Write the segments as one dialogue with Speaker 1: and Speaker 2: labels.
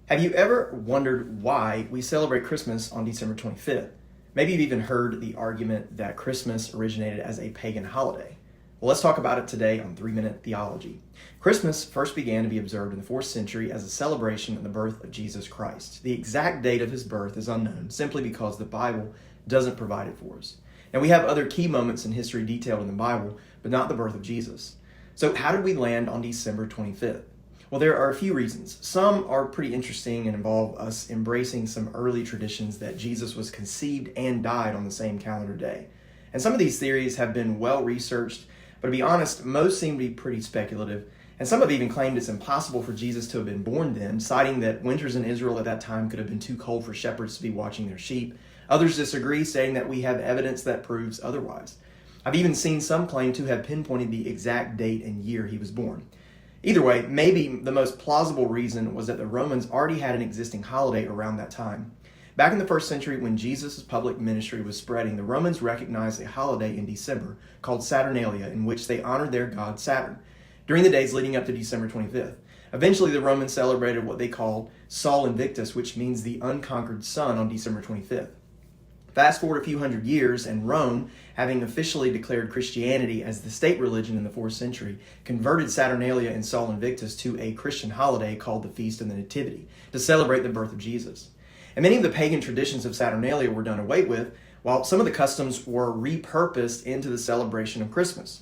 Speaker 1: Have you ever wondered why we celebrate Christmas on December 25th? Maybe you've even heard the argument that Christmas originated as a pagan holiday. Well, let's talk about it today on 3-Minute Theology. Christmas first began to be observed in the 4th century as a celebration of the birth of Jesus Christ. The exact date of his birth is unknown, simply because the Bible doesn't provide it for us. Now, we have other key moments in history detailed in the Bible, but not the birth of Jesus. So how did we land on December 25th? Well, there are a few reasons. Some are pretty interesting and involve us embracing some early traditions that Jesus was conceived and died on the same calendar day. And some of these theories have been well researched, but to be honest, most seem to be pretty speculative. And some have even claimed it's impossible for Jesus to have been born then, citing that winters in Israel at that time could have been too cold for shepherds to be watching their sheep. Others disagree, saying that we have evidence that proves otherwise. I've even seen some claim to have pinpointed the exact date and year he was born. Either way, maybe the most plausible reason was that the Romans already had an existing holiday around that time. Back in the 1st century, when Jesus' public ministry was spreading, the Romans recognized a holiday in December called Saturnalia, in which they honored their god Saturn during the days leading up to December 25th. Eventually, the Romans celebrated what they called Sol Invictus, which means the unconquered sun, on December 25th. Fast forward a few hundred years, and Rome, having officially declared Christianity as the state religion in the 4th century, converted Saturnalia and Sol Invictus to a Christian holiday called the Feast of the Nativity, to celebrate the birth of Jesus. And many of the pagan traditions of Saturnalia were done away with, while some of the customs were repurposed into the celebration of Christmas.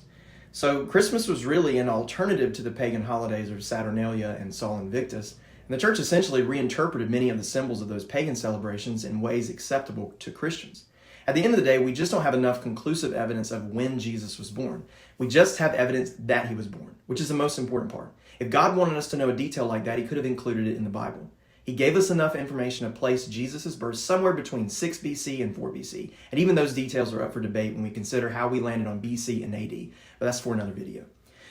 Speaker 1: So Christmas was really an alternative to the pagan holidays of Saturnalia and Sol Invictus, and the church essentially reinterpreted many of the symbols of those pagan celebrations in ways acceptable to Christians. At the end of the day, we just don't have enough conclusive evidence of when Jesus was born. We just have evidence that he was born, which is the most important part. If God wanted us to know a detail like that, he could have included it in the Bible. He gave us enough information to place Jesus' birth somewhere between 6 BC and 4 BC. And even those details are up for debate when we consider how we landed on BC and AD. But that's for another video.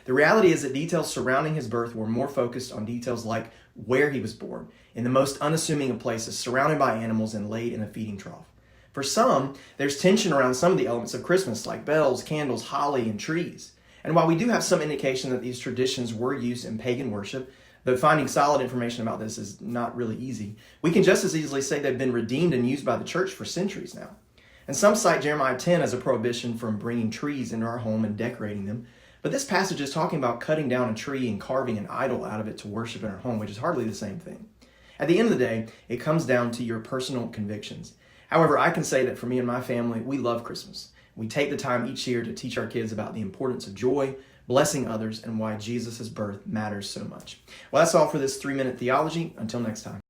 Speaker 1: The reality is that details surrounding his birth were more focused on details like where he was born, in the most unassuming of places, surrounded by animals and laid in a feeding trough. For some, there's tension around some of the elements of Christmas, like bells, candles, holly, and trees. And while we do have some indication that these traditions were used in pagan worship, though finding solid information about this is not really easy, we can just as easily say they've been redeemed and used by the church for centuries now. And some cite Jeremiah 10 as a prohibition from bringing trees into our home and decorating them. But this passage is talking about cutting down a tree and carving an idol out of it to worship in our home, which is hardly the same thing. At the end of the day, it comes down to your personal convictions. However, I can say that for me and my family, we love Christmas. We take the time each year to teach our kids about the importance of joy, blessing others, and why Jesus' birth matters so much. Well, that's all for this 3-Minute Theology. Until next time.